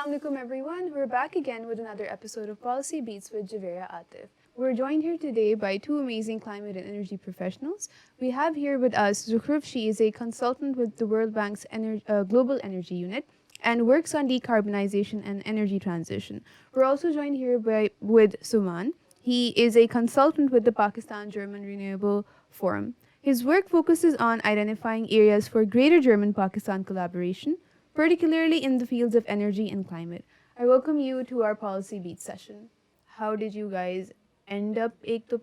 Assalamualaikum everyone. We're back again with another episode of Policy Beats with Javera Atif. We're joined here today by two amazing climate and energy professionals. We have here with us Zukhruf. She is a consultant with the World Bank's Global Energy Unit and works on decarbonization and energy transition. We're also joined here with Suman. He is a consultant with the Pakistan-German Renewable Forum. His work focuses on identifying areas for greater German-Pakistan collaboration, particularly in the fields of energy and climate. I welcome you to our Policy Beat session. How did you guys end up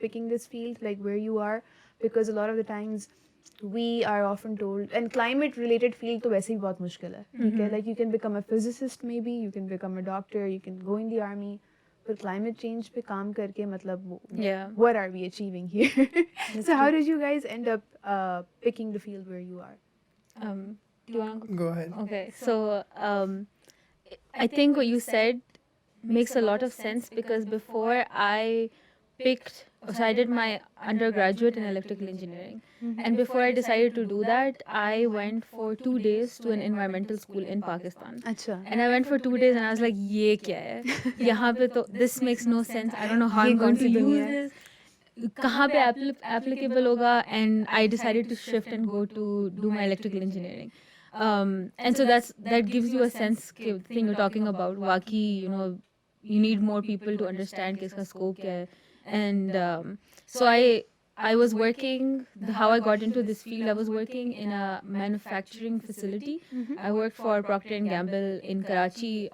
picking this field, like where you are? Because a lot of the times we are often told, and climate related field to वैसे ही बहुत मुश्किल है, okay? Like you can become a physicist maybe, you can become a doctor, you can go in the army, but climate change पे काम करके मतलब what are we achieving here? So how did you guys end up picking the field where you are? Do you want to Go ahead. Okay, so I think what you said makes a lot of sense because before I did my undergraduate in electrical engineering. And before I decided to do that, I went for 2 days to an environmental school in Pakistan. अच्छा. And I went for 2 days and I was like, ये क्या है? यहाँ पे तो this makes no sense. I don't know how I'm going to use this. कहाँ पे applicable होगा? And I decided to shift and go to do my electrical engineering. And so that gives you a sense thing you're talking about. Waki, you need more people to understand किसका scope क्या है. And so I was working, how I got into this field, I was working in a manufacturing facility. I worked for Procter & Gamble in Karachi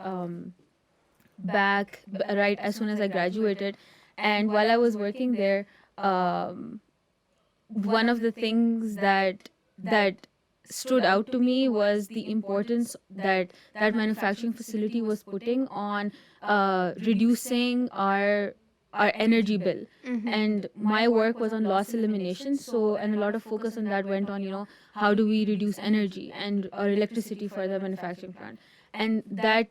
right as soon as I graduated. And while I was working there, one of the things that stood out to me was the importance that manufacturing facility was putting on reducing our energy bill. And my work was on loss elimination, and a lot of focus on that went on, how do we reduce energy and or electricity for the manufacturing plant. And that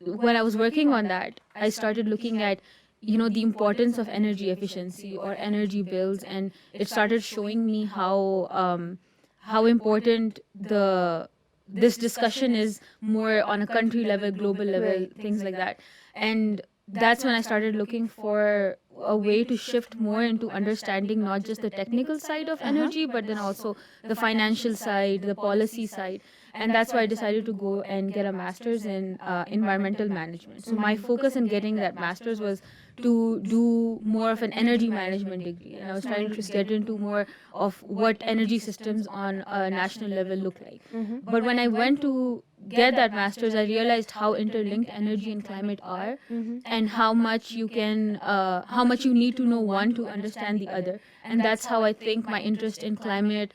when I was working on that, I started looking at the importance of energy efficiency or energy bills, and it started showing me how important this discussion is more on a country level, global level, things like that. And that's when I started looking for a way to shift more into understanding not just the technical side of energy, but then also the financial side, the policy side. And that's why I decided to go and get a master's in environmental management. So my focus in getting that master's was to do more of an energy management degree. And I was trying to get into more of what energy systems on a national level look like. But when I went to get that master's, I realized how interlinked energy and climate are, and how much you need to know one to understand the other. And that's how I think my interest in climate,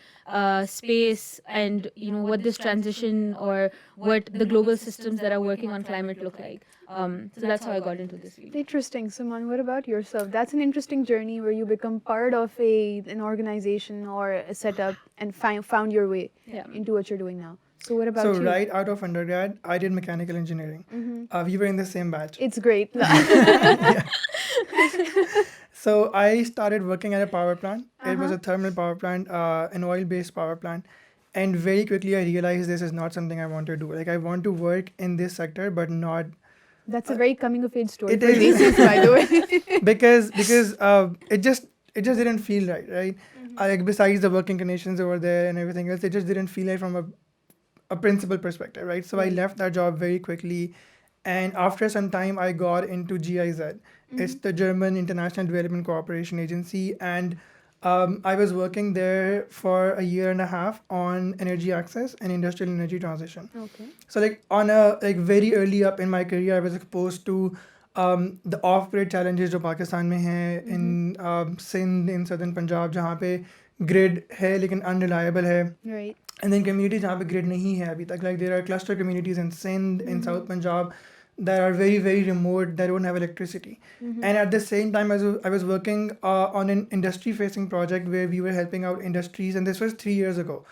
space, and what this transition or what the global systems that are working on climate look like. So that's how I got into this field. Interesting. Suman, what about yourself? That's an interesting journey where you become part of an organization or a setup and found your way into what you're doing now. So what about you? So right out of undergrad, I did mechanical engineering. We were in the same batch. It's great. So I started working at a power plant. It was a thermal power plant, an oil-based power plant. And very quickly I realized this is not something I want to do. Like I want to work in this sector, but not... That's a very coming of age story. It for is. Reasons, by the way. because it just didn't feel right? Like besides the working conditions over there and everything else, it just didn't feel like from a principal perspective, right? So I left that job very quickly, and after some time I got into GIZ. It's the German International Development Cooperation Agency, and I was working there for a year and a half on energy access and industrial energy transition. Okay. So very early up in my career, I was exposed to the off-grid challenges जो पाकिस्तान में हैं, in Sindh, in southern Punjab, जहाँ पे grid है लेकिन unreliable है. Right. And then communities जहाँ पे grid नहीं है अभी तक, like there are cluster communities in Sindh, in South Punjab, that are very, very remote, that don't have electricity. And at the same time, I was working on an industry-facing project where we were helping out industries, and this was 3 years ago.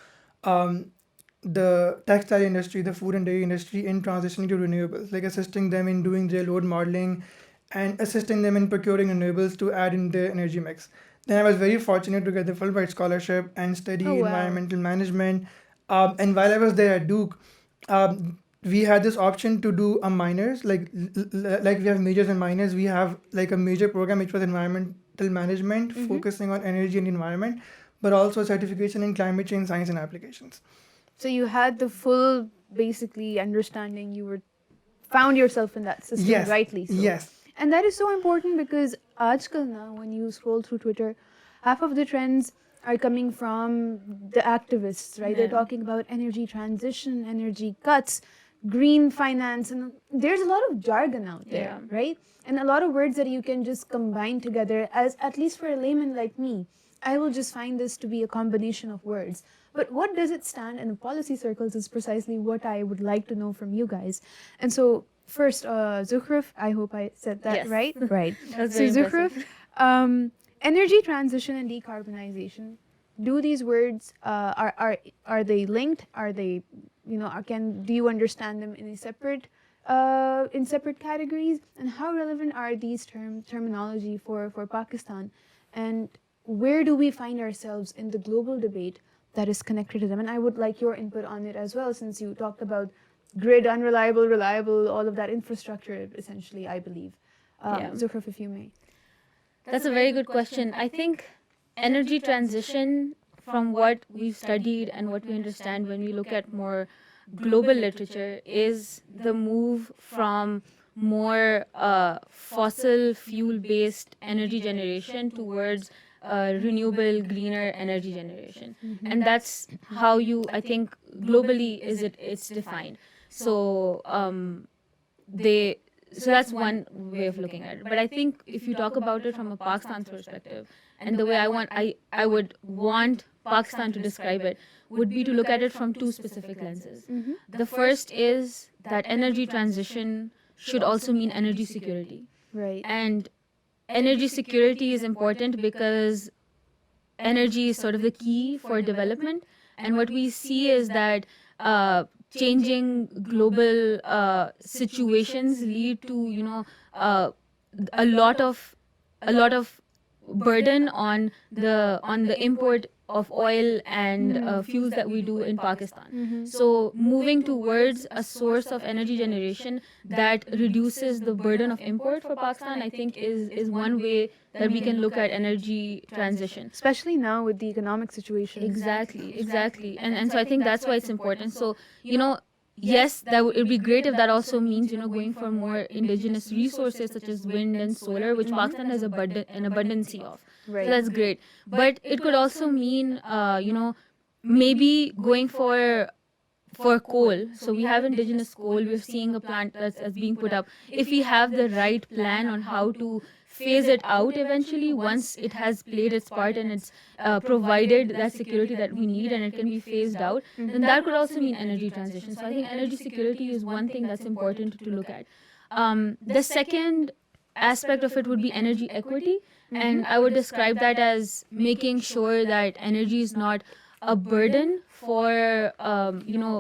The textile industry, the food and dairy industry in transitioning to renewables, like assisting them in doing their load modeling and assisting them in procuring renewables to add in their energy mix. Then I was very fortunate to get the Fulbright scholarship and study environmental management. And while I was there at Duke, we had this option to do a minors, like we have majors and minors. We have like a major program which was environmental management, focusing on energy and environment, but also a certification in climate change science and applications. So you had the full, basically, understanding. You were found yourself in that system, Yes. rightly so. Yes. And that is so important because aajkal now, when you scroll through Twitter, half of the trends are coming from the activists, right? They're Yeah. talking about energy transition, energy cuts, green finance, and there's a lot of jargon out there, Yeah. right? And a lot of words that you can just combine together, as at least for a layman like me, I will just find this to be a combination of words. But what does it stand in policy circles is precisely what I would like to know from you guys. And so, first, Zukhruf, I hope I said that Yes. right. Right. That's So, very impressive. Zukhruf, energy transition and decarbonization. Do these words are they linked? Are they, do you understand them in separate categories? And how relevant are these terminology for Pakistan? And where do we find ourselves in the global debate that is connected to them? And I would like your input on it as well, since you talked about grid, unreliable, reliable, all of that infrastructure, essentially, I believe. Yeah. Zukhruf, if you may. That's a very good question. I think energy transition, from what we've studied and what we understand when we look at more global literature, is the move from more fossil fuel based energy generation towards renewable, greener energy generation. And that's how I think, globally it's defined. So they so that's one way of looking at it. But I think if you talk about it from a Pakistan's perspective, and the way I would want Pakistan to describe it would be to look at it from two specific lenses. The first is that energy transition should also mean energy security. Right. And energy security is important because energy is sort of the key for development. And what we see is that changing global situations lead to a lot of burden on the import of oil and fuels that we do in Pakistan. So moving towards a source of energy generation that reduces the burden of import for Pakistan, I think is one way that we can look at energy transition. Especially now with the economic situation. Exactly. And so I think that's why it's important. So, yes, that it'd be great if that also means, going for more indigenous resources such as wind and solar, which Pakistan has an abundance of. Right. So that's great. But it could also mean, maybe going for coal. So we have indigenous coal. We're seeing a plant that's being put up. If we have the right plan on how to phase it out eventually, once it has played its part and it's provided that security that we need and it can be phased out, then that could also mean energy transition. So I think energy security is one thing that's important to look at. The second aspect of it would be energy equity, and I would describe that as making sure that energy is not a burden for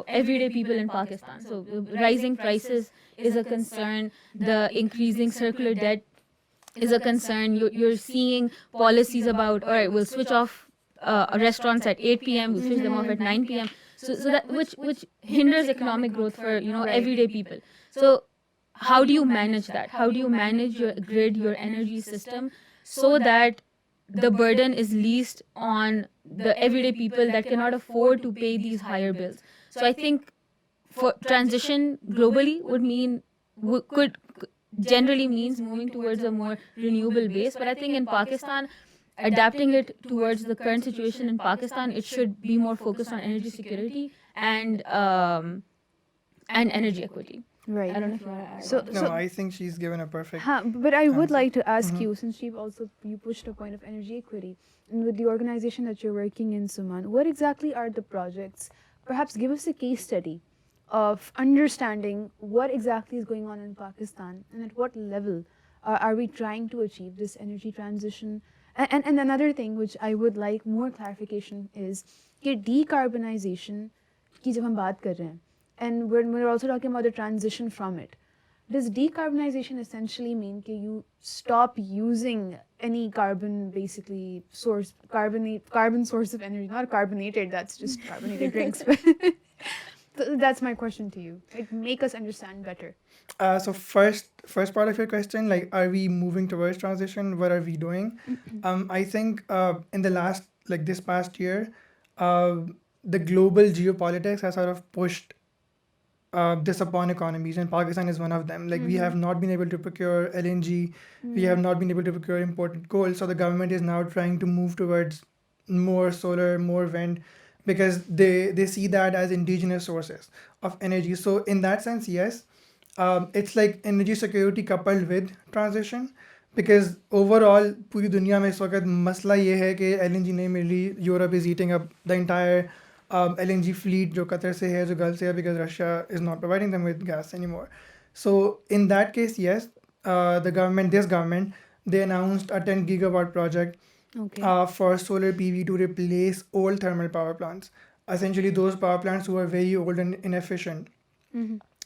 everyday people in Pakistan. So rising prices is a concern. The increasing circular debt is a concern. You're seeing policies about, all right, we'll switch off restaurants at 8 p.m. We'll switch them off at 9 p.m. So that which hinders economic growth for everyday people. So how do you manage that? How do you manage your grid, your energy system, so that the burden is least on the everyday people that cannot afford to pay these higher bills? So I think for transition globally could generally means moving towards a more renewable base. But I think in Pakistan, adapting it towards the current situation in Pakistan, it should be more focused on energy security and energy equity. Right. I don't know if you want to add. So, No, I think she's given a perfect. but I would answer. like to ask you, since you pushed a point of energy equity, and with the organization that you're working in, Suman, what exactly are the projects? Perhaps give us a case study of understanding what exactly is going on in Pakistan and at what level are we trying to achieve this energy transition. And another thing which I would like more clarification is कि decarbonization की जब हम बात कर रहे हैं, and when we're also talking about the transition from it, does decarbonization essentially mean that you stop using any carbon, basically carbon source of energy, not carbonated, that's just carbonated drinks, That's my question to you. Like, make us understand better. So first part of your question, like, are we moving towards transition? What are we doing? I think in the last, like this past year, uh, the global geopolitics has sort of pushed this upon economies, and Pakistan is one of them. Like, we have not been able to procure LNG, we have not been able to procure imported coal. So the government is now trying to move towards more solar, more wind, because they see that as indigenous sources of energy. So in that sense, yes, it's like energy security coupled with transition. Because overall पूरी दुनिया में इस वक्त मसला ये है कि LNG नहीं मिल रही. Europe is eating up the entire LNG fleet जो कतर से है, जो गल्फ से है, because Russia is not providing them with gas anymore. So in that case, yes, this government, they announced a 10 gigawatt project Okay. for solar PV to replace old thermal power plants. Essentially, those power plants who are very old and inefficient,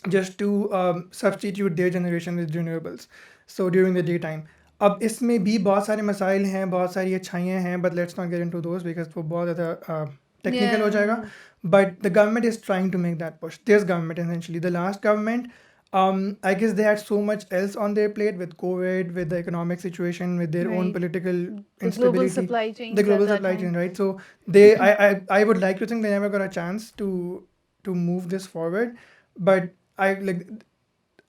just to substitute their generation with renewables. So during the daytime. अब इसमें भी बहुत सारे मसाइल हैं, बहुत सारी अच्छाइयाँ हैं, but let's not get into those because वो बहुत ज़्यादा technical हो जाएगा. But the government is trying to make that push. This government, essentially, the last government, I guess they had so much else on their plate with COVID, with the economic situation, with their own Right. political The global instability, supply chains the global at that supply time. chain, right? So they, I would like to think they never got a chance to move this forward, but I like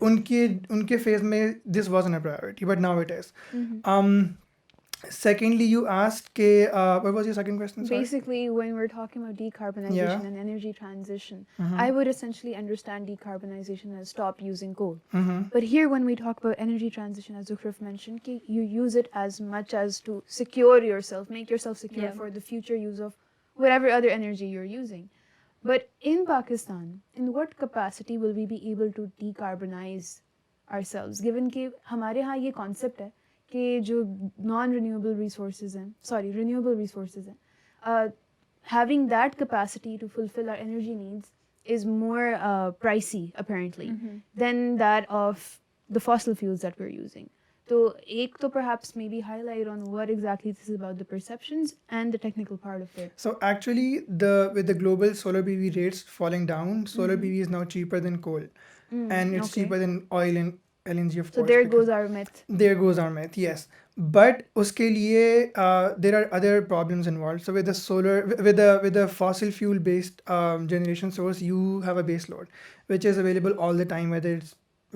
उनके phase में this wasn't a priority, but now it is. Secondly, you asked what was your second question? Sorry. Basically, when we're talking about decarbonization Yeah. and energy transition, I would essentially understand decarbonization as stop using coal. But here, when we talk about energy transition, as Zukhrif mentioned, ki you use it as much as to secure yourself, make yourself secure Yeah. for the future use of whatever other energy you're using. But in Pakistan, in what capacity will we be able to decarbonize ourselves, given कि हमारे यहाँ ये concept है कि जो non-renewable resources हैं, renewable resources हैं, having that capacity to fulfill our energy needs is more pricey, apparently, than that of the fossil fuels that we're using. So, एक तो perhaps maybe highlight on what exactly this is about, the perceptions and the technical part of it. So actually, with the global solar PV rates falling down, solar PV is now cheaper than coal, and it's okay. cheaper than oil and LNG, of So course. there because- goes our myth. There goes our myth, yes. But uske liye, there are other problems involved. So with the solar, with the fossil fuel based generation source, you have a base load, which is available all the time,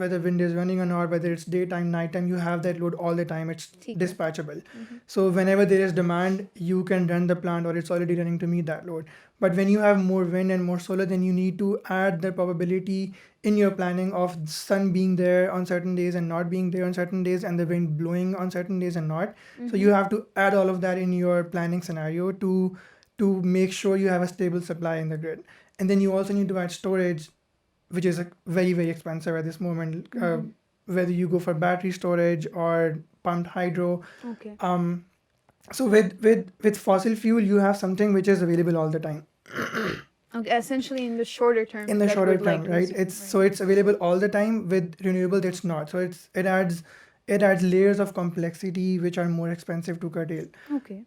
whether wind is running or not, whether it's daytime, nighttime, you have that load all the time. It's ठीक है. dispatchable. So whenever there is demand, you can run the plant, or it's already running to meet that load. But when you have more wind and more solar, then you need to add the probability in your planning of sun being there on certain days and not being there on certain days, and the wind blowing on certain days and not. So you have to add all of that in your planning scenario to make sure you have a stable supply in the grid. And then you also need to add storage, which is very, very expensive at this moment, whether you go for battery storage or pumped hydro. Okay. So with fossil fuel, you have something which is available all the time. Okay, essentially in the shorter term. In the that shorter we'd like term, to right? assume, It's so it's available all the time. With renewable, it's not. So it adds layers of complexity which are more expensive to curtail. Okay.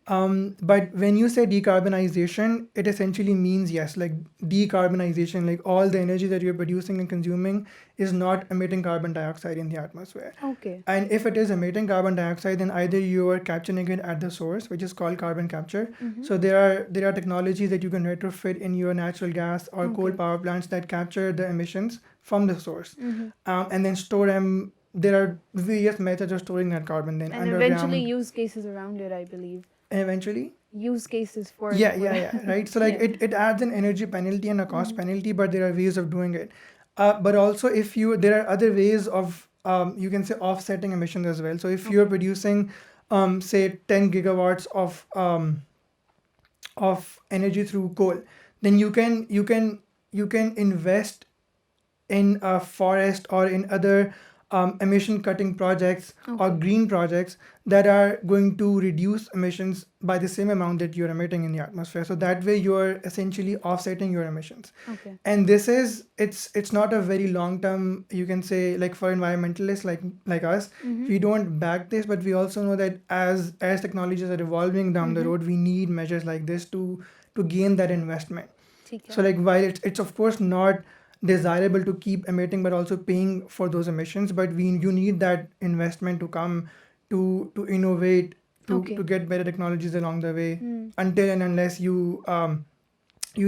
But when you say decarbonization, it essentially means, yes, like decarbonization, like all the energy that you're producing and consuming is not emitting carbon dioxide in the atmosphere. Okay. And if it is emitting carbon dioxide, then either you are capturing it at the source, which is called carbon capture. So there are technologies that you can retrofit in your natural gas or coal Okay. power plants that capture the emissions from the source, and then store them. There are various methods of storing that carbon then And underground. eventually use cases around it, I believe. Eventually. Use cases for Yeah, right. So like Yeah. it adds an energy penalty and a cost penalty, but there are ways of doing it. But also, there are other ways of you can say offsetting emissions as well. So if you're producing say 10 gigawatts of energy through coal, then you can invest in a forest or in other emission cutting projects or green projects that are going to reduce emissions by the same amount that you're emitting in the atmosphere. So that way you're essentially offsetting your emissions. Okay. And this is it's not a very long term, you can say, like for environmentalists like us, we don't back this, but we also know that as technologies are evolving down the road, we need measures like this to gain that investment. ठीक है. So like while it's of course not desirable to keep emitting but also paying for those emissions, but you need that investment to come to innovate Okay. to get better technologies along the way Hmm. until and unless you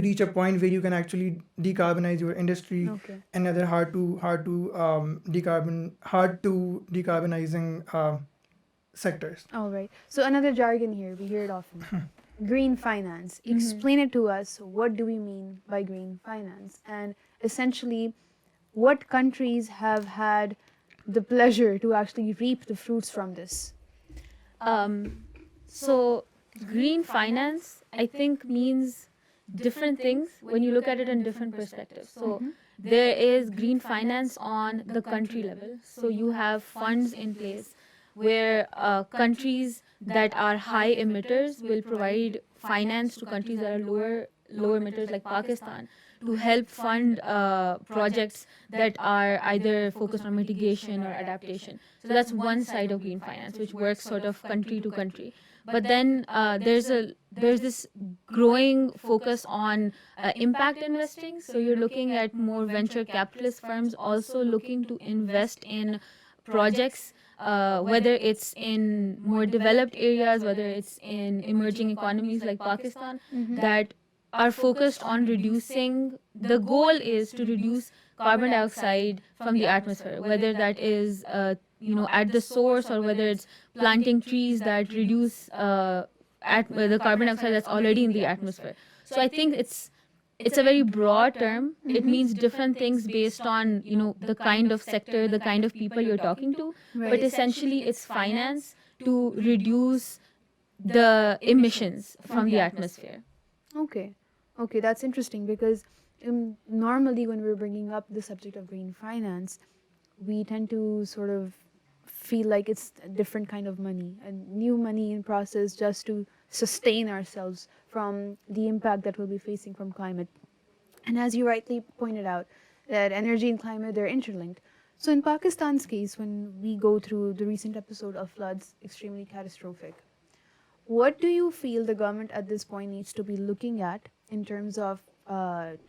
reach a point where you can actually decarbonize your industry Okay. and other hard to decarbonizing sectors. All right. So another jargon here, we hear it often. Green finance. Explain it to us. What do we mean by green finance? And essentially, what countries have had the pleasure to actually reap the fruits from this? So green finance, I think, means different things when you look at it in different perspectives. So there is green finance on the country level. So you have funds in place where countries that are high emitters will provide finance to countries that are lower emitters like Pakistan to help fund projects that are either focused on mitigation or adaptation. So that's one side of green finance, which works sort of country to country. But then there's this growing focus on impact investing. So you're looking at more venture capitalist firms also looking to invest in projects, whether it's in more developed areas, whether it's in emerging economies like Pakistan, that are focused on reducing. The goal is to reduce carbon dioxide from the atmosphere, whether that is at the source or whether it's planting trees that reduce the carbon dioxide that's already in the atmosphere. So I think it's a very broad term. It means different things based on the kind of sector, the kind of people you're talking to. But essentially, it's finance to reduce the emissions from the atmosphere. Okay. Okay, that's interesting because normally when we're bringing up the subject of green finance, we tend to sort of feel like it's a different kind of money, a new money in process just to sustain ourselves from the impact that we'll be facing from climate. And as you rightly pointed out, that energy and climate, they're interlinked. So in Pakistan's case, when we go through the recent episode of floods, extremely catastrophic, what do you feel the government at this point needs to be looking at in terms of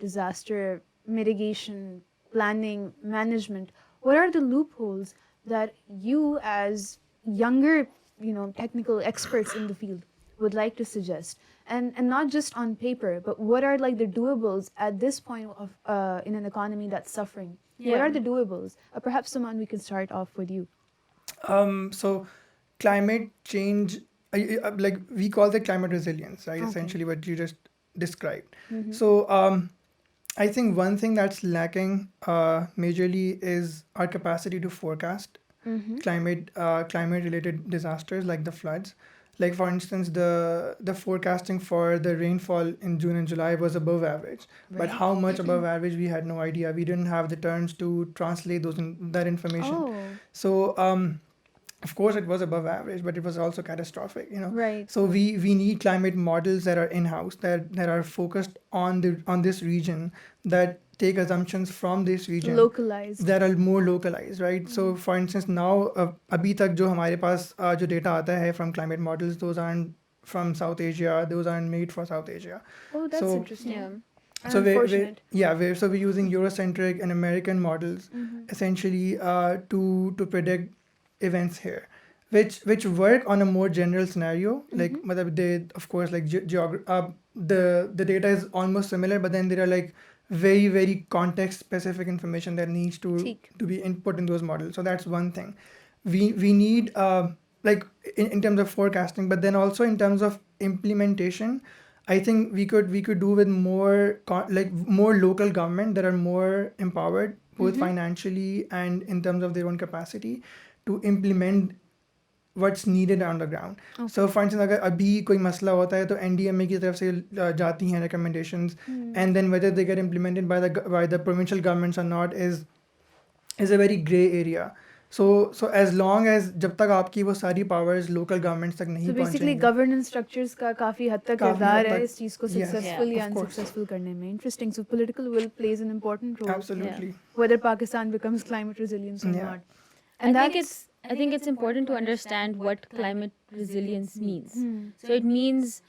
disaster mitigation, planning, management? What are the loopholes that you, as younger, technical experts in the field, would like to suggest? And not just on paper, but what are like the doables at this point of in an economy that's suffering? What are the doables? Perhaps, Saman, we can start off with you. So climate change, like we call it climate resilience, right? Okay. Essentially what you just described. So I think one thing that's lacking majorly is our capacity to forecast climate related disasters like the floods. Like for instance, the forecasting for the rainfall in June and July was above average, but how much above average we had no idea. We didn't have the terms to translate that information. Oh, So of course it was above average, but it was also catastrophic. right. So we need climate models that are in house, that are focused on this region, that take assumptions from this region, Localized. that are more localized, right? So for instance, now अभी तक जो हमारे पास जो data आता है from climate models, those aren't from South Asia, those aren't made for South Asia. Oh, that's So- interesting. Yeah. So Unfortunate. we're using Eurocentric and American models essentially to predict events here, which work on a more general scenario. Like matlab they of course like the data is almost similar, but then there are like very very context specific information that needs Theek. to be input in those models. So that's one thing. We need like in terms of forecasting, but then also in terms of implementation. I think we could do with more more local government that are more empowered both financially and in terms of their own capacity to implement what's needed on the ground. So for instance, अगर अभी कोई मसला होता है तो NDMA की तरफ से जाती हैं recommendations, and then whether they get implemented by the provincial governments or not is a very gray area. So as long as जब तक आपकी वो सारी powers local governments तक नहीं So basically, पहुंचेंगी, governance structures का काफी हद तक काफी किरदार हद है तक- इस चीज को Yes, successful या of course. unsuccessful करने में. Interesting. So political will plays an important role. absolutely. Whether Pakistan becomes climate resilient or Yeah. not. And I think it's important to understand what climate resilience means. So it means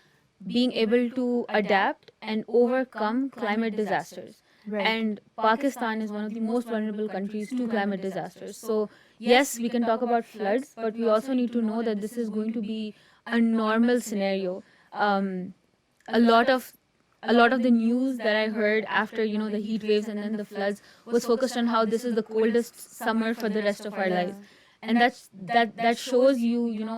being able to adapt and overcome climate disasters. Right. And Pakistan is one of the most vulnerable countries to climate disasters. So, yes, we can talk about floods, but we also need to know that this is going to be a normal scenario. Um, a lot of a lot of the news that I heard after the heat waves and then the floods was focused on how this is the coldest summer for the rest of our lives, and that shows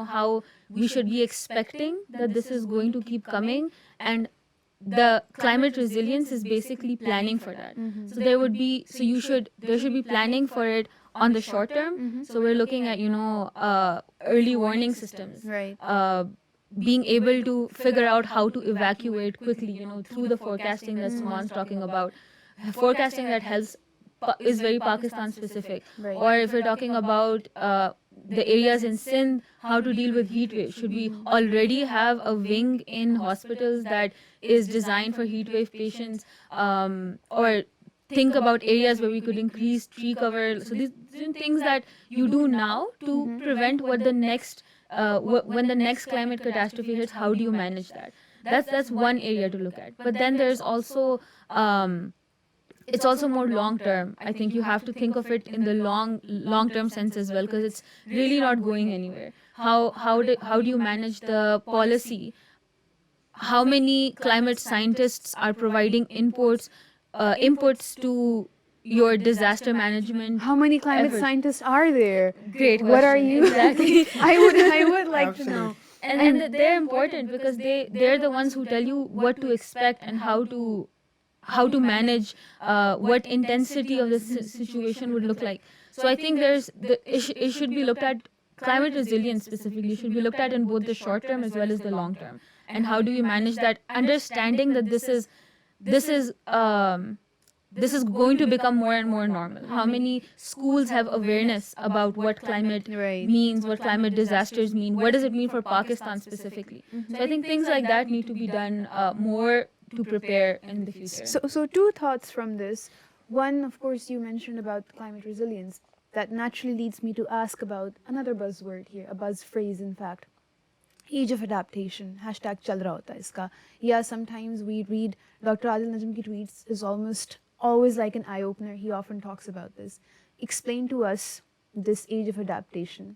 how we should be expecting that this is going to keep coming, and the climate resilience is basically planning for that. So there should be planning for it on the short term. So we're looking at early warning systems, Right. being able to figure out how to evacuate quickly, through the forecasting that Suman's talking about. Forecasting that helps is very Pakistan specific. Right. Or if we're talking about the areas in Sindh, how to deal with heat waves. Should we already have a wing in hospitals that is designed for heat wave patients, or think about areas where we could increase tree cover. So these are things that you do now to prevent what the next when the next climate catastrophe hits. How do you manage that? That's one area to look at. But then there's also it's also more long term. I think you have to think of it in the long term sense as well, because it's really not going anywhere. How do you manage the policy? How many climate scientists are providing inputs to your disaster management? How many climate effort? scientists are there? Great What are question. you? Exactly. I would like to know. And they're important because they're the ones who tell you what to expect and how to manage what intensity of the situation would look like. So I think it should be looked at. Climate resilience specifically should be looked at in both the short term as well as the long term. And how do you manage that? Understanding that this is this is going to become more and more normal. How many schools have awareness about what climate Right. means, what climate disasters mean, what does it mean for Pakistan specifically? So I think things like that need to be done more to prepare in the future. So two thoughts from this. One, of course, you mentioned about climate resilience. That naturally leads me to ask about another buzzword here, a buzz phrase, in fact. Age of adaptation. Hashtag chal raha hota hai iska. Yeah, sometimes we read Dr. Adil Najm ki tweets is almost always like an eye-opener. He often talks about this. Explain to us this age of adaptation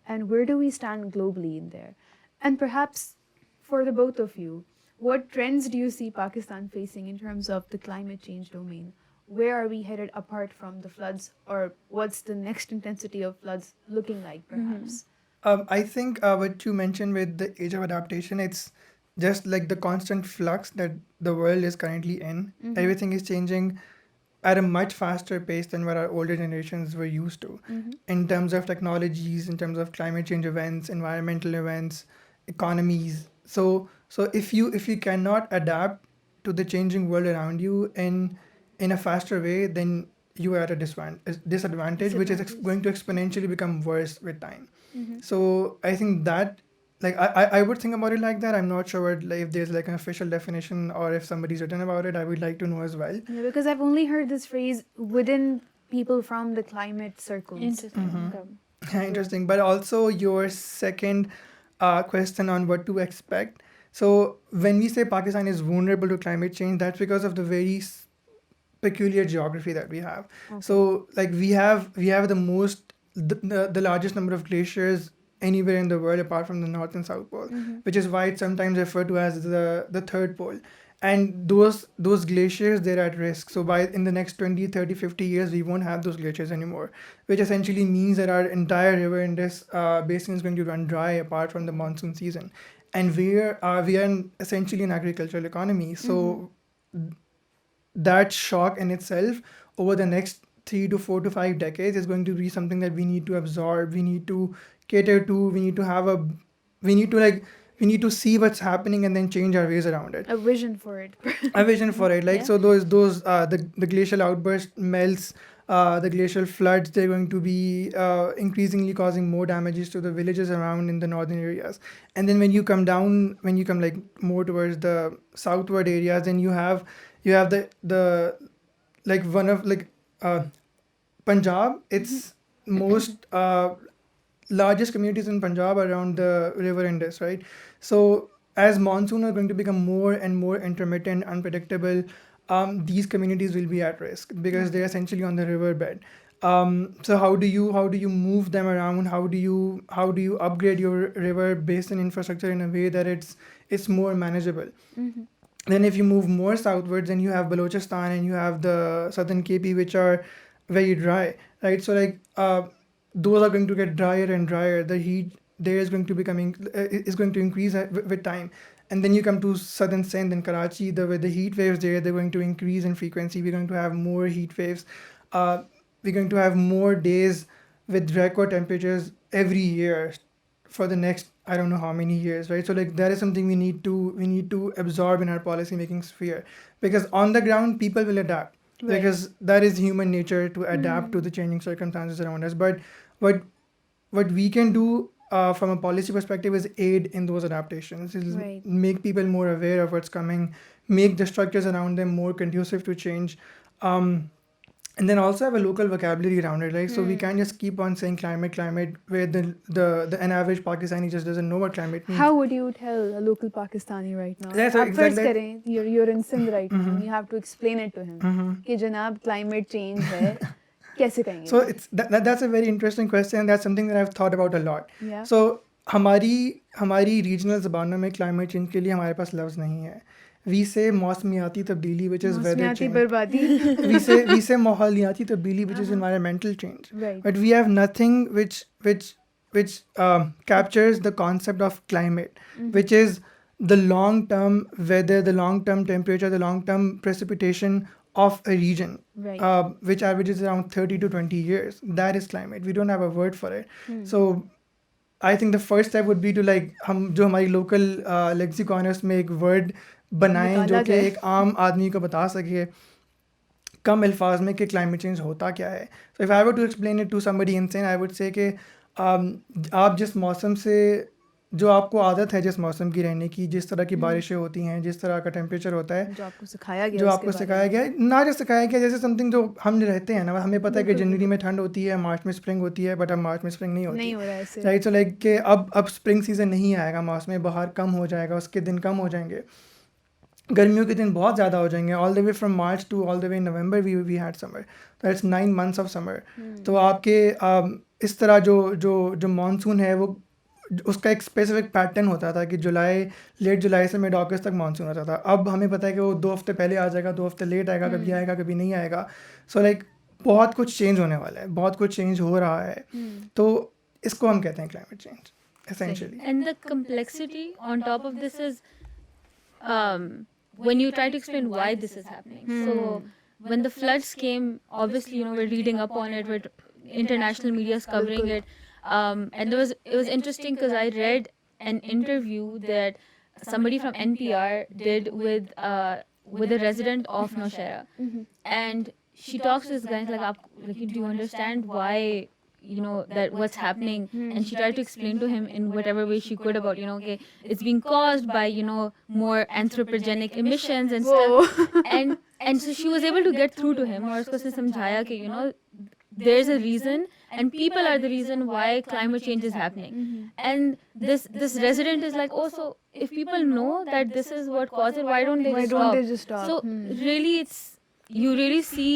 and where do we stand globally in there? And perhaps for the both of you, what trends do you see Pakistan facing in terms of the climate change domain? Where are we headed apart from the floods, or what's the next intensity of floods looking like, perhaps? I think what you mentioned with the age of adaptation, it's just like the constant flux that the world is currently in. Everything is changing at a much faster pace than what our older generations were used to, in terms of technologies, in terms of climate change events, environmental events, economies. So if you cannot adapt to the changing world around you in a faster way, then you are at a disadvantage, which is going to exponentially become worse with time. So I think that, like, I would think about it like that. I'm not sure if there's like an official definition or if somebody's written about it. I would like to know as well. Yeah, because I've only heard this phrase within people from the climate circles. Interesting. Interesting. But also your second question on what to expect. So when we say Pakistan is vulnerable to climate change, that's because of the very peculiar geography that we have. So like we have the largest number of glaciers anywhere in the world apart from the North and South Pole, which is why it's sometimes referred to as the third pole. And those glaciers, they're at risk. So in the next 20, 30, 50 years, we won't have those glaciers anymore, which essentially means that our entire river in this basin is going to run dry apart from the monsoon season. And we are essentially an agricultural economy. So that shock in itself over the next 3 to 4 to 5 decades is going to be something that we need to absorb, we need to cater to, we need to see what's happening and then change our ways around it. A vision for it. A vision for it. Like, so those the glacial outburst melts, the glacial floods, they're going to be increasingly causing more damages to the villages around in the northern areas. And then when you come like more towards the southward areas, then you have the like one of like Punjab. It's most largest communities in Punjab around the river Indus, right? So as monsoon are going to become more and more intermittent, unpredictable, these communities will be at risk because they're essentially on the riverbed. So how do you move them around? How do you upgrade your river basin infrastructure in a way that it's more manageable? Then if you move more southwards, then you have Balochistan and you have the southern KP, which are very dry, right? So like those are going to get drier and drier. The heat there is going to is going to increase with time. And then you come to southern Sindh and Karachi, with the heat waves there, they're going to increase in frequency. We're going to have more heat waves. We're going to have more days with record temperatures every year for the next I don't know how many years, right? So like that is something we need to absorb in our policy making sphere, because on the ground people will adapt, because that is human nature to adapt to the changing circumstances around us. But what we can do from a policy perspective is aid in those adaptations, is make people more aware of what's coming, make the structures around them more conducive to change. And then also have a local vocabulary around it, right? So we can't just keep on saying climate, where an average Pakistani just doesn't know what climate means. How would you tell a local Pakistani right now? Yeah, so आप exactly first करें, you're in Sindh right now, and you have to explain it to him कि जनाब climate change है, कैसे कहेंगे? So that's a very interesting question. That's something that I've thought about a lot. Yeah. So हमारी regional ज़बानों में climate change के लिए हमारे पास लफ्ज़ नहीं है. We say मौसमियाती तब्दीली, which is weather मौसमियाती change. बर्बादी. we say माहौलियाती तब्दीली, which is environmental change. Right. But we have nothing which captures the concept of climate, which is the long-term weather, the long-term temperature, the long-term precipitation of a region, Right. which averages around 30 to 20 years. That is climate. We don't have a word for it. So I think the first step would be to like हम जो हमारी local lexiconist में एक word बनाएं जो कि एक आम आदमी को बता सके कम अल्फाज में कि climate change होता क्या है. So if I were to explain it to somebody insane, I would say कि आप जिस मौसम से जो आपको आदत है जिस मौसम की रहने की, जिस तरह की बारिशें होती हैं, जिस तरह का टेम्परेचर होता है, जो आपको सिखाया गया, जो आपको सिखाया गया है, ना जो सिखाया गया, जैसे समथिंग जो हम रहते हैं ना, हमें पता है कि जनवरी में ठंड होती है, मार्च में स्प्रिंग होती है, बट अब मार्च में स्प्रिंग नहीं होती, नहीं हो रहा है ऐसे, राइट? सो लाइक कि अब स्प्रिंग सीजन नहीं आएगा, मौसम बाहर कम हो जाएगा, उसके दिन कम हो जाएंगे, गर्मियों के दिन बहुत ज़्यादा हो जाएंगे. All the way from March to all the way November we had summer, तो इट्स 9 months ऑफ समर. तो आपके इस तरह जो मानसून है वो उसका एक स्पेसिफिक पैटर्न होता था कि लेट जुलाई से मिड अगस्त तक मानसून होता था. अब हमें पता है कि वो 2 हफ्ते पहले आ जाएगा, 2 हफ्ते लेट आएगा, कभी आएगा कभी नहीं आएगा. सो लाइक बहुत कुछ चेंज होने वाला है, बहुत कुछ चेंज हो रहा है. तो इसको हम कहते हैं climate change essentially. And the complexity on top of this is when you try to explain why this is happening. So when the floods came, obviously, we're reading up on it, with international media is covering it. And it was interesting because I read an interview that somebody from NPR did with a resident of Nowshera. And she talks to this guy, and like, do you understand why, that what's happening? And she tried to explain to him in whatever way she could about, okay, it's being caused by, more anthropogenic emissions and stuff. And so she was able to get through to him, और उसको उसने समझाया कि, there's a reason, and people are the reason why climate change is happening. And this resident is like, oh, so if people know that this is what caused it, why don't they just stop? So really, you really see,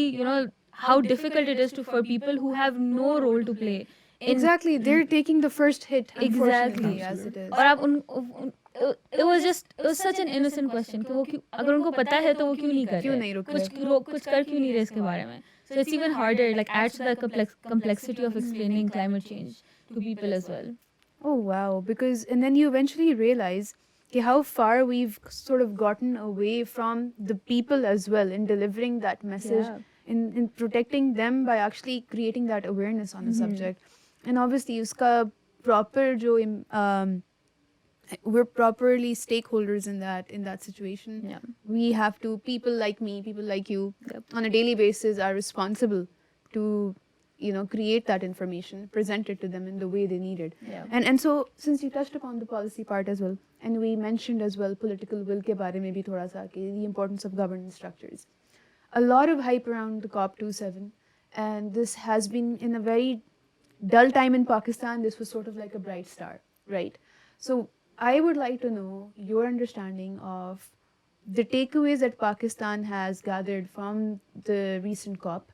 how difficult it is for people who have no role to play. Exactly, they're taking the first hit. Exactly, as it is. और it was such an innocent question कि वो अगर उनको पता है तो वो क्यों नहीं कर रहे, कुछ कर क्यों नहीं रहे इसके बारे में. So it's even harder, like adds to the complexity of explaining climate change to people as well. Oh wow, and then you eventually realize how far we've sort of gotten away from the people as well in delivering that message, in protecting them by actually creating that awareness on the subject. And obviously uska proper we're properly stakeholders in that situation. Yeah. We have to, people like me, people like you, on a daily basis are responsible to create that information, present it to them in the way they need it. Yeah. And so since you touched upon the policy part as well, and we mentioned as well political will ke baare mein bhi thoda sa, the importance of governance structures. A lot of hype around the COP27, and this has been in a very dull time in Pakistan. This was sort of like a bright star, right? So I would like to know your understanding of the takeaways that Pakistan has gathered from the recent COP,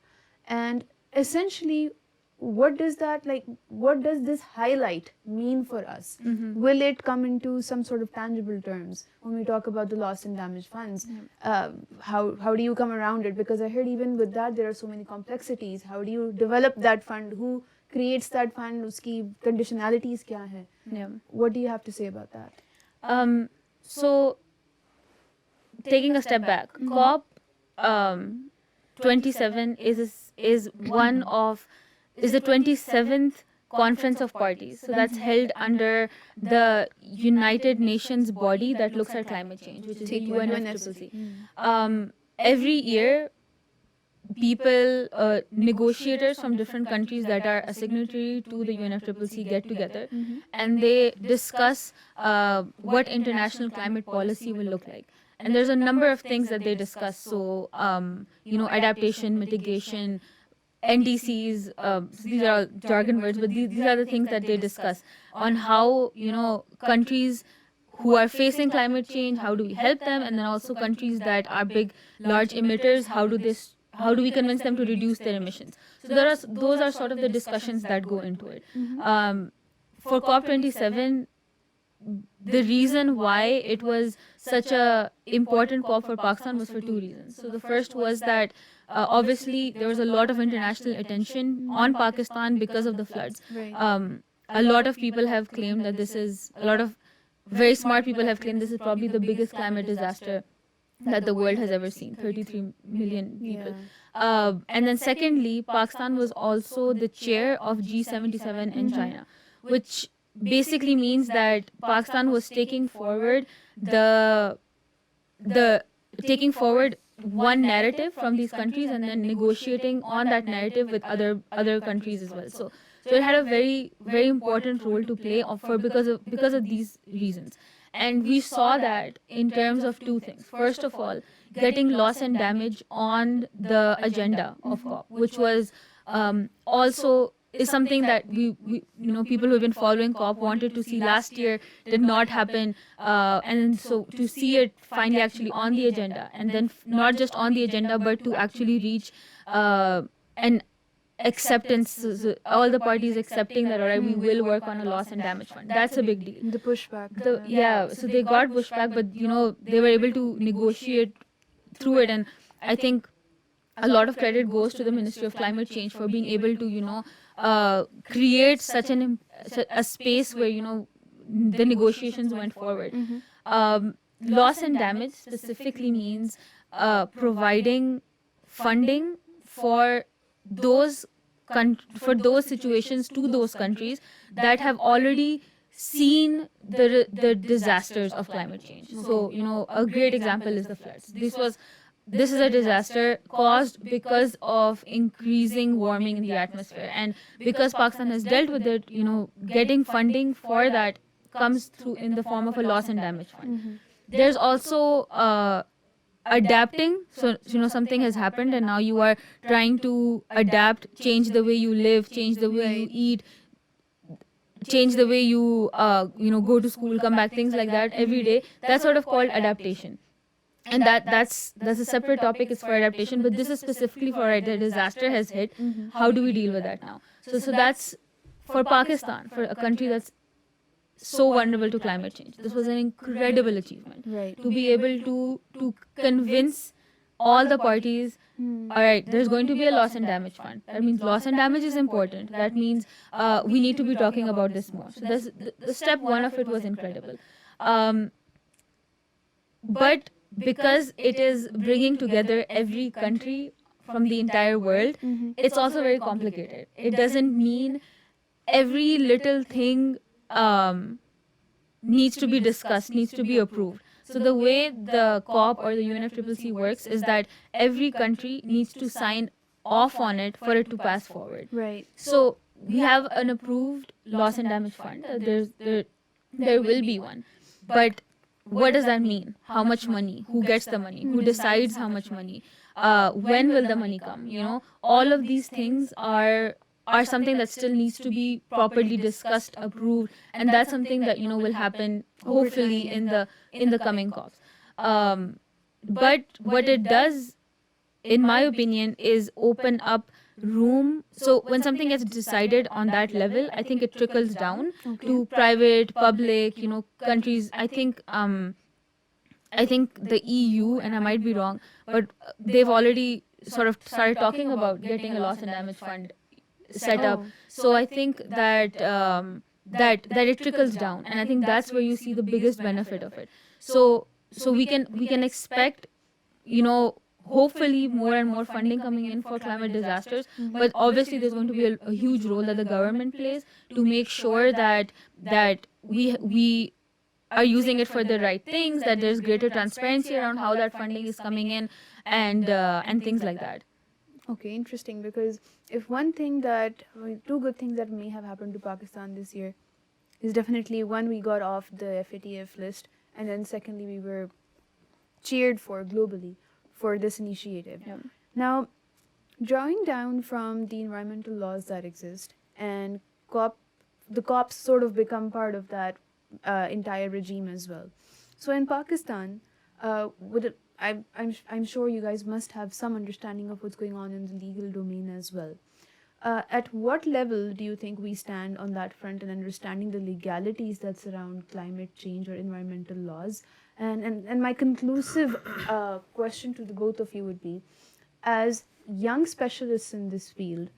and essentially, what does this highlight mean for us? Will it come into some sort of tangible terms when we talk about the loss and damage funds? How do you come around it? Because I heard even with that there are so many complexities. How do you develop that fund? Who creates that fund? Uski conditionalities kya hai? Yeah. What do you have to say about that? So taking a step back, COP 27 is one of is the 27th Conference of Parties. So that's held under the United Nations body that looks at climate change, which is the UNFCCC. Every year, people, negotiators from different countries that are a signatory to the UNFCCC get together and they discuss what international climate policy will look like. And there's a number of things that they discuss. So, adaptation, mitigation, NDCs, so these are all jargon words, but these are the things that they discuss on how, countries who are facing climate change, how do we help them, and then also countries that are big, large emitters, how do we convince them to reduce their emissions? So those are sort of the discussions that go into it. For COP27, the reason why it was such a important COP for Pakistan was for two reasons. So the first was that obviously there was a lot of international attention on Pakistan because of the floods. Right. A lot of people have claimed that a lot of very smart people have claimed this is probably the biggest climate disaster that the world has ever seen, 33 million people. And then secondly, Pakistan was also the chair of G77 in China, which basically means that Pakistan was taking forward the taking forward one narrative from these countries and then negotiating on that narrative with other countries as well. So it had a very important role to play for because of these reasons. And we saw that in terms of two things. First of all, getting loss and damage on the agenda of COP, which was also is something that we people who have been following COP wanted to see last year, did not happen, and so to see it finally actually on the agenda, and then not just on the agenda but to actually reach an acceptance, so all the parties accepting that, all right, we will work on a loss and damage fund. That's a big deal. The pushback. So they got pushback, but they were able to negotiate through it, and I think a lot of credit goes to the Ministry of Climate Change for being able to create such a space where the negotiations went forward. Loss and damage specifically means providing funding for those situations to those countries that have already seen the disasters of climate change. So a great example is the floods. This is a disaster caused because of increasing warming in the atmosphere, and because Pakistan has dealt with it, getting funding for that comes through in the form of a loss and damage fund. There's also adapting. So something has happened and now you are trying to adapt, change the way you live, change the way you eat, change the way you go to school, come back, things like that every day. That's sort of called adaptation. And that's a separate topic. It's for adaptation, but this is specifically for the disaster has hit. How do we deal with that now? So that's for Pakistan, for a country that's so vulnerable to climate change. This was an incredible achievement. Right. To be able to convince all the parties, all right, there's going to be a loss and damage fund. That means loss and damage is important. That means we need to be talking about this more. So the step one of it was incredible. But because it is bringing together every country from the entire world, it's also very complicated. It doesn't mean every little thing needs to be discussed, needs to be approved. So the way the COP or the UNFCCC works is that every country needs to sign off on it for it to pass forward. Right. So we have an approved loss and damage fund. There will be one. But what does that mean? How much money? Who gets the money? Who decides how much money? When will the money come? All of these things are are something that still needs to be properly discussed, approved, and that's something that will happen hopefully in the coming COPs. um, but what it does, in my opinion, is open up room. So when something gets decided on that level, I think it trickles down to private, public, countries. I think the EU, and I might be wrong, but they've already sort of started talking about getting a loss and damage fund set up. So I think that that it trickles down, and I think that's where you see the biggest benefit of it. So we can expect, you know hopefully more and more funding coming in for climate disasters, but obviously there's going to be a huge role that the government plays to make sure that we are using it for the right things, that there's greater transparency around how that funding is coming in, and things like that. Okay, interesting. Because if one thing that, I mean, two good things that may have happened to Pakistan this year is definitely one, we got off the FATF list, and then secondly, we were cheered for globally for this initiative. Yeah. Now, drawing down from the environmental laws that exist, and the COPs sort of become part of that entire regime as well. So in Pakistan, I'm sure you guys must have some understanding of what's going on in the legal domain as well. At what level do you think we stand on that front in understanding the legalities that surround climate change or environmental laws? And my conclusive question to the both of you would be, as young specialists in this field,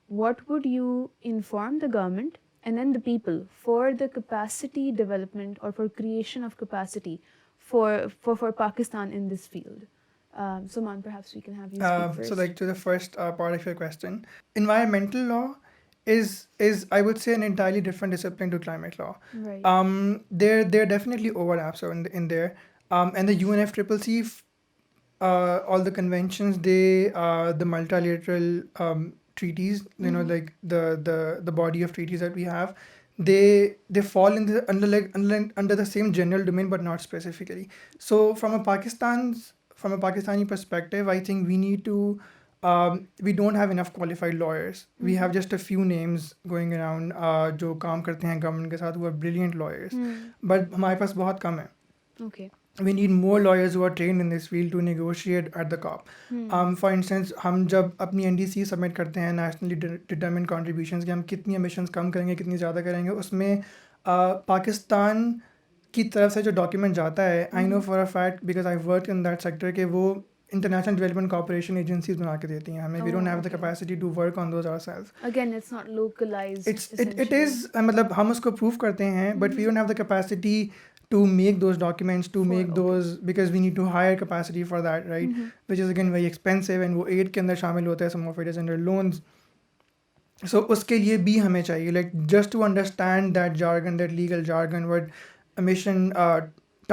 what would you inform the government and then the people for the capacity development or for creation of capacity for Pakistan in this field? Suman, perhaps we can have you speak first. So, like, to the first part of your question, environmental law is I would say an entirely different discipline to climate law. Right. There definitely overlaps in there. And the UNFCCC, all the conventions, the multilateral treaties, like the body of treaties that we have, they fall in the under the same general domain, but not specifically. So from a Pakistani perspective, I think we need to we don't have enough qualified lawyers. We have just a few names going around जो काम करते हैं government के साथ, who are brilliant lawyers, but हमारे पास बहुत कम है. Okay. We need more lawyers who are trained in this field to negotiate at the COP. For instance, हम जब अपनी NDC सबमिट करते हैं, nationally determined contributions, कि हम कितनी emissions कम करेंगे, कितनी ज़्यादा करेंगे, उसमें पाकिस्तान की तरफ से जो डॉक्यूमेंट जाता है, I know for a fact because I work in that sector, कि वो इंटरनेशनल डेवलपमेंट कॉर्पोरेशन एजेंसीज बना के देती हैं हमें. We don't have the capacity to work on those ourselves. Again, it's not localized. It is मतलब हम उसको प्रूव करते हैं, but we don't have the capacity to make those documents, to make those, because we need to hire capacity for that, right? Which is again very expensive, and वो aid के अंदर शामिल होता है, some of it is under loans. So उसके लिए भी हमें चाहिए, like, just to understand that jargon, that legal jargon, what emission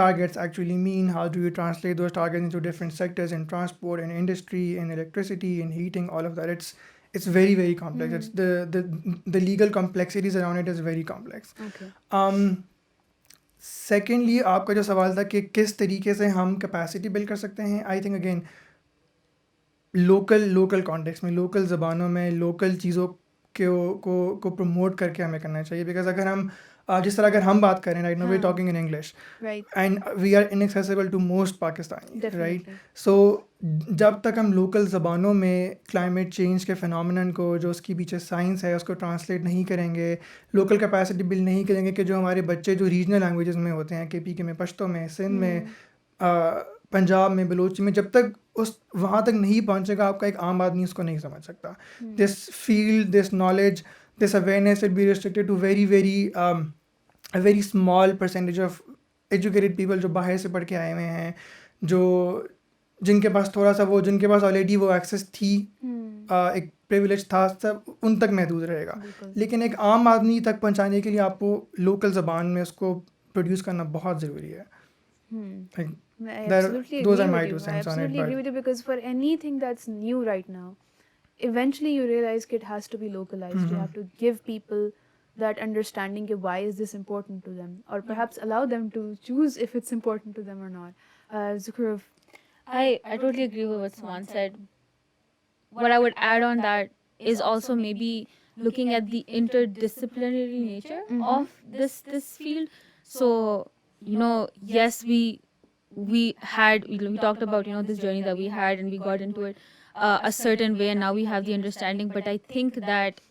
targets actually mean, how do you translate those targets into different sectors in transport, in industry, in electricity, in heating, all of that. It's very, very complex. It's the legal complexities around it is very complex. Okay. Secondly, आपका जो सवाल था कि किस तरीके से हम capacity build कर सकते हैं, I think again local context में, लोकल ज़बानों में, लोकल चीज़ों को प्रमोट करके हमें करना चाहिए. बिकॉज अगर हम जिस तरह अगर हम बात करें, right now we talking in English, and we are inaccessible to most Pakistani, right. So जब तक हम लोकल ज़बानों में क्लाइमेट चेंज के फिनोमिनन को, जो उसके पीछे साइंस है, उसको ट्रांसलेट नहीं करेंगे, लोकल कैपेसिटी बिल्ड नहीं करेंगे, कि जो हमारे बच्चे जो रीजनल लैंग्वेजेस में होते हैं, KP के में, पश्तो में, सिंध में, पंजाब में, बलूची में, जब तक वहाँ तक नहीं पहुँचेगा, आपका एक आम आदमी उसको नहीं समझ सकता. This field, this knowledge, this awareness will be restricted to a very small percentage of educated people जो बाहर से पढ़ के आए हुए हैं, जिनके पास थोड़ा सा जिनके पास ऑलरेडी वो एक्सेस थी, एक प्रिविलेज था, सब उन तक महदूद रहेगा. लेकिन एक आम आदमी तक पहुंचाने के लिए आपको लोकल ज़बान में उसको प्रोड्यूस करना बहुत ज़रूरी है. I absolutely those agree are my with two you. I cents on it. absolutely agree with you, because for anything that's new right now, eventually you realize it has to be localized. You have to give people that understanding of why is this important to them, or perhaps allow them to choose if it's important to them or not. Zukhruf. I totally agree with what Swan said. What I would add on that is also maybe looking at the interdisciplinary nature of this field. So, yes, we talked about, this journey that we had, and we got into it a certain way, and now we have the understanding. But I think that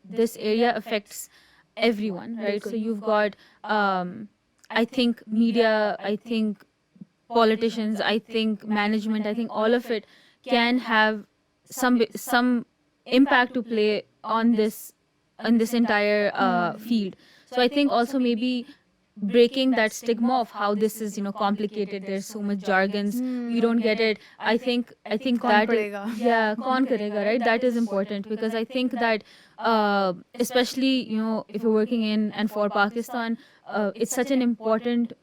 this area affects everyone, right? So you've got, I think, media, I think politicians, I think management, I think all of it can have some impact to play on this entire field. So I think also maybe breaking that stigma of how this is, complicated, there's so much jargons, we don't get it. I think Kaun that padega? yeah, kaun karega, right? That is important, because I think that especially, if you're working in and for Pakistan, it's such an important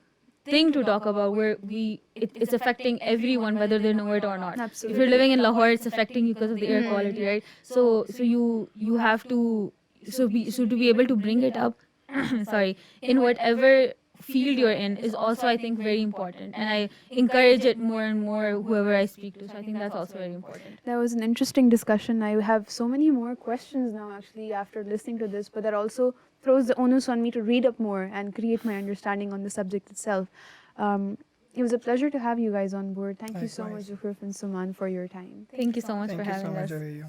thing to talk about, where it's affecting everyone whether they know it or not. Absolutely. If you're living in Lahore, it's affecting you because of the air quality, right? So you have to, so to be able to bring it up sorry, in whatever field you're in, is also, I think, very important, and I encourage it more and more whoever I speak to. So I think that's also very important. That was an interesting discussion. I have so many more questions now, actually, after listening to this, but that also throws the onus on me to read up more and create my understanding on the subject itself. It was a pleasure to have you guys on board. Thank you so much, Likewise. Zukhruf and Suman, for your time. Thank you so much Thank for you so having much, us. Aviyu.